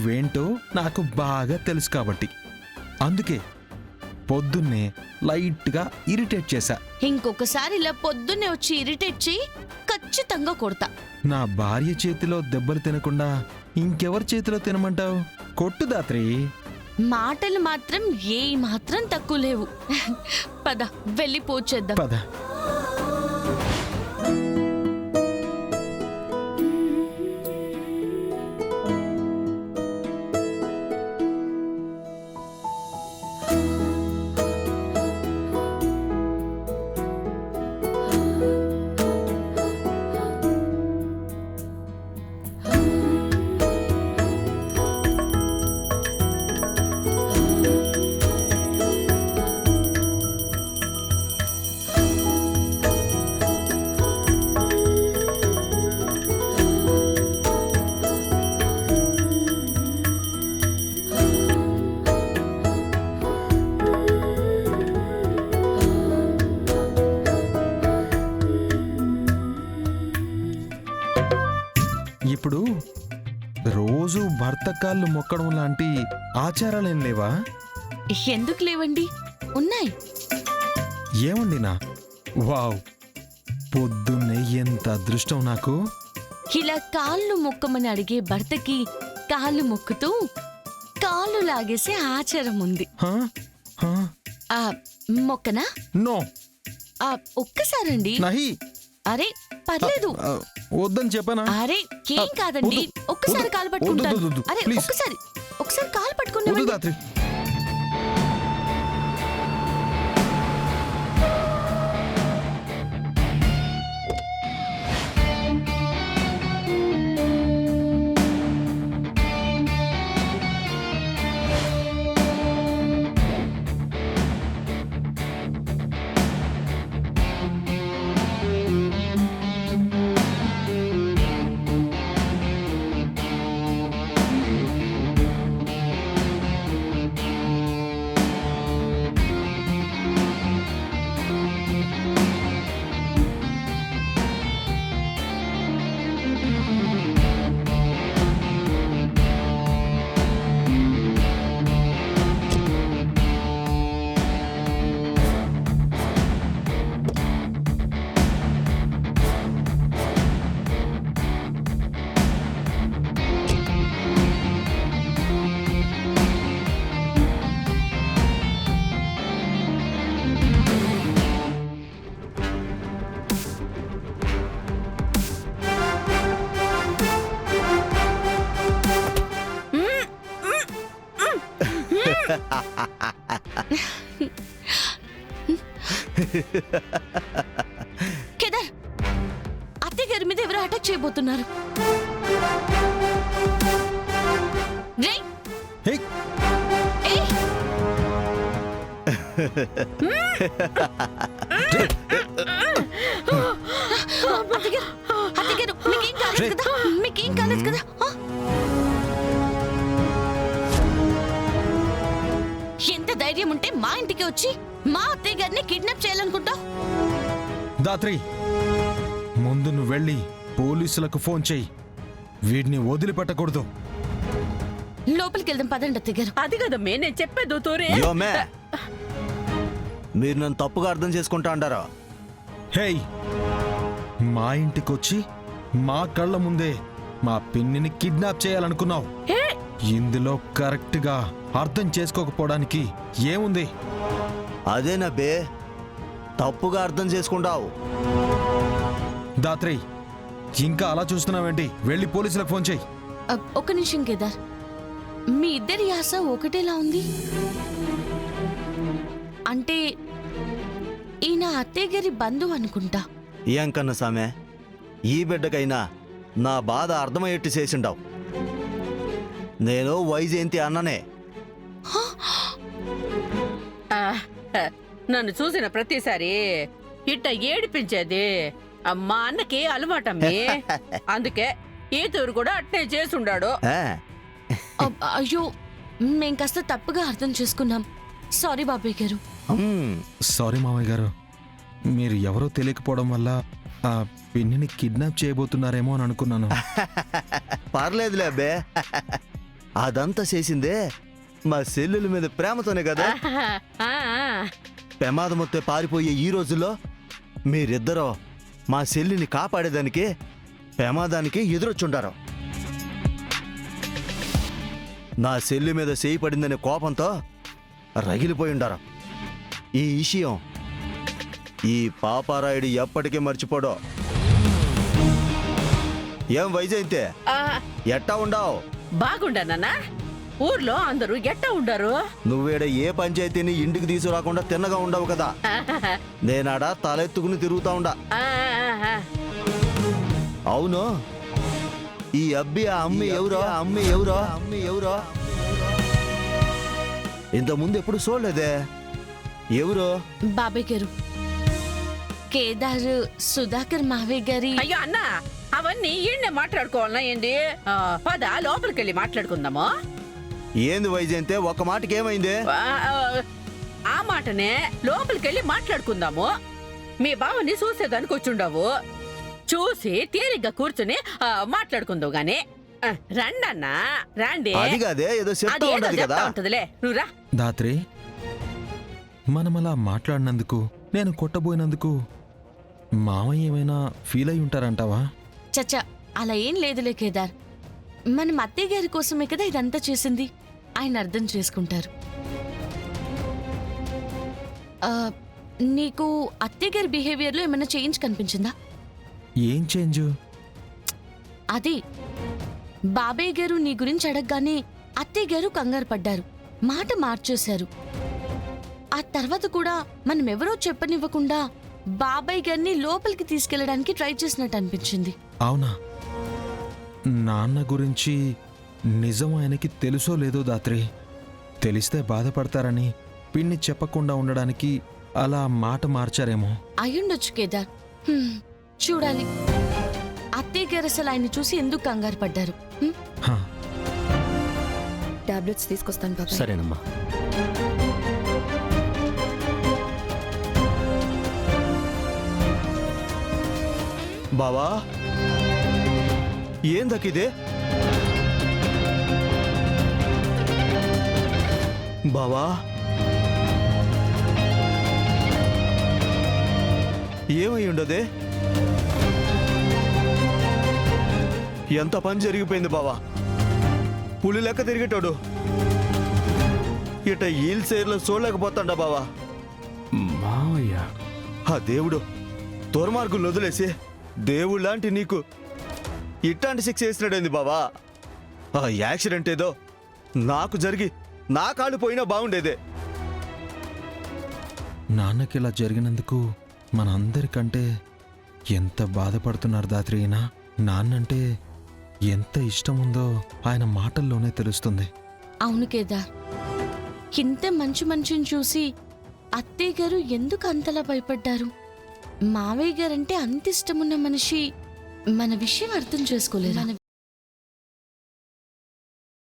నువ్వేంటో నాకు బాగా తెలుసు కాబట్టి అందుకే పొద్దున్నే లైట్గా ఇరిటేట్ చేశా. ఇంకొకసారి ఇలా పొద్దున్నే వచ్చి ఇరిటేట్ చేయి, ఖచ్చితంగా కొడతా. నా భార్య చేతిలో దెబ్బలు తినకుండా ఇంకెవరి చేతిలో తినమంటావు? కొట్టు దాత్రి. మాటలు మాత్రం ఏ మాత్రం తక్కువ లేవు. పద వెళ్ళి పోచేద్దాం. పద. ఇప్పుడు రోజు భర్త కాళ్ళు మొక్కడం లాంటి ఆచారాలేం లేవా? ఎందుకు లేవండి, ఉన్నాయి. ఏమండినా? వావ్, పొద్దున్నే ఎంత అదృష్టం నాకు. ఇలా కాళ్ళు మొక్కమని అడిగే భర్తకి కాళ్ళు మొక్కుతూ కాళ్ళు లాగేసే ఆచారం ఉంది. హా? హా? ఆ మొక్కనా? నో. ఒక్కసారండి. నహి. అరే పర్లేదు. వద్దని చెప్పనా? అరే ఏం కాదండి, ఒక్కసారి కాలు పట్టుకుంటాను. అరే ప్లీజ్. ఒకసారి కాలు వద్దు పట్టుకున్నా. దాత్రి. కేదార్, అత్తయ్య గారి మీద ఎవరో అటాక్ చేయబోతున్నారు. రేయ్, హే, ఏయ్, అత్తయ్య గారు, మీకేం కాలేదు కదా? మీకేం కాలేదు కదా? ఎంత ధైర్యం ఉంటే మా ఇంటికి వచ్చి మా అత్తయ్య గారిని కిడ్నాప్ చేయాలనుకుంటావు? దాత్రి, ముందు నువ్వు వెళ్ళి పోలీసులకు ఫోన్ చెయ్యి. వీడిని వదిలిపెట్టకూడదు. లోపలికి వెళ్దాం పదండి అత్తయ్య గారు. అది కదమ్మే నేను చెప్పేది తోరే. మీరు నన్ను తప్పుగా అర్థం చేసుకుంటా అంటారా? హేయ్, మా ఇంటికొచ్చి మా కళ్ళ ముందే మా పిన్నిని కిడ్నాప్ చేయాలనుకున్నావు. ఇందులో కరెక్ట్ గా అర్థం చేసుకోకపోవడానికి ఏముంది? అదేనా బే, తప్పుగా అర్థం చేసుకుంటావు. దాత్రి, ఇంకా అలా చూస్తున్నావేంటి? వెళ్ళి పోలీసులకు ఫోన్ చెయ్యి. ఒక్క నిమిషం కేదార్, మీ ఇద్దరి యాస ఒకటేలా ఉంది. అంటే ఈయన అత్తయ్య గారి బంధువు అనుకుంటా. ఏం కన్నా సామె, ఈ బిడ్డకైనా నా బాధ అర్థమయ్యేట్టు చేసిండావు. నేను వైజయంతి అన్ననే. నన్ను చూసిన ప్రతిసారి ఇట్ట ఏడిపించేది మా అన్నకి అలవాటమ్మి. అందుకే ఈ తూరు కూడా అట్నే చేసుండాడు. అయ్యో, మేం కాస్త తప్పుగా అర్థం చేసుకున్నాం. సారీ బాబాయ్ గారు. సారీ మామయ్య గారు, మీరు ఎవరో తెలియకపోవడం వల్ల ఆ పిన్నిని కిడ్నాప్ చేయబోతున్నారేమో అని అనుకున్నాను. పర్లేదులే అబ్బే, అదంతా చేసిందే మా సెల్లుల మీద ప్రేమతోనే కదా. ఆ, ప్రమాదం వస్తే పారిపోయే ఈ రోజుల్లో మీరిద్దరూ మా సెల్లిని కాపాడేదానికి ప్రమాదానికి ఎదురొచ్చుండారు. నా సెల్లి మీద చేయి పడిందనే కోపంతో రగిలిపోయి ఉండారు. ఈ విషయం ఈ పాపారాయుడు ఎప్పటికీ మర్చిపోడు. ఏం వైజయంతే ఆ, ఎట్టా ఉండావు? బాగుండానన్నా. ఊర్లో అందరూ ఎట్టా ఉండారు? నువ్వేడ ఏ పంచాయతీని ఇంటికి తీసుకురాకుండా తిన్నగా ఉండవు కదా. నేనాడ తలెత్తుకుని తిరుగుతా ఉండా. అవును, ఈ అబ్బి ఆ అమ్మి ఎవరో ఇంతకుముందు ఎప్పుడు చూడలేదే. ఎవరు? బాబాయ్ గారు, కేదార్ సుధాకర్ మావయ్య గారి. అయ్యో అన్నా, అవన్నీ ఈయన్నే మాట్లాడుకోవాలన్నా ఏంది? పద లోపలికెళ్ళి మాట్లాడుకుందాము. ఏంది వైజయంతే, ఒక్క మాటకి ఏమైంది? ఆ మాటనే లోపలికెళ్ళి మాట్లాడుకుందాము. మీ బావని చూసేదానికి వచ్చుండవు. చూసి తేలిగ్గా కూర్చుని మాట్లాడుకుందావు గాని. రండన్నా రండి. అది కాదే, ఏదో చెప్తా అది ఏదో ఉండదు కదా. చెప్తా ఉంటదిలే, నువ్వు రా. దాత్రి, మనం అలా మాట్లాడినందుకు, నేను కొట్టబోయినందుకు మామయ్య ఏమైనా ఫీల్ అయి ఉంటారంటావా? చచ్చా, అలా ఏం లేదులే కేదార్. మనం అత్తయ్య గారి కోసమే కదా ఇదంతా చేసింది. ఆయన అర్థం చేసుకుంటారు. నీకు అత్తయ్య గారి బిహేవియర్లో ఏమైనా చేంజ్ కనిపించిందా? ఏం చేంజ్? అదే, బాబాయ్ గారు నీ గురించి అడగగానే అత్తయ్య గారు కంగారు పడ్డారు, మాట మార్చేశారు. ఆ తర్వాత కూడా మనం ఎవరో చెప్పనివ్వకుండా బాబాయ్ గారిని లోపలికి తీసుకెళ్లడానికి ట్రై చేసినట్టు అనిపించింది. అవునా? నాన్న గురించి నిజం ఆయనకి తెలుసో లేదో దాత్రి. తెలిస్తే బాధపడతారని పిన్ని చెప్పకుండా ఉండడానికి అలా మాట మార్చారేమో. అయ్యుండొచ్చు కేదార్. చూడాలి, అత్తయ్య గారు అసలు ఆయన చూసి ఎందుకు కంగారు పడ్డారు. హా, టాబ్లెట్స్ తీసుకొస్తాను బాబాయ్. సరేనమ్మా. బావా, ఏందక్కిదే? బావా, ఏమై ఉండదే? ఎంత పని జరిగిపోయింది బావా. పులి లెక్క తిరిగేటాడు ఇట హీల్ చైర్లో చూడలేకపోతాడా బావా. మావయ్య, ఆ దేవుడు దుర్మార్గులు వదిలేసి దేవుడు లాంటి నీకు ఇట్లాంటి శిక్ష వేసినాడేంది బావా. ఆ యాక్సిడెంట్ ఏదో నాకు జరిగి నా కాళ్ళు పోయినా బాగుండేదే. నాన్నకి ఇలా జరిగినందుకు మనందరికంటే ఎంత బాధపడుతున్నారు దాత్రి అయినా. నాన్నంటే ఎంత ఇష్టం ఉందో ఆయన మాటల్లోనే తెలుస్తుంది. అవును కేదార్, ఇంత మంచి మనిషిని చూసి అత్తయ్య గారు ఎందుకు అంతలా భయపడ్డారు? మావయ్య గారంటే అంత ఇష్టమున్న మనిషి మన విషయం అర్థం చేసుకోలేదు.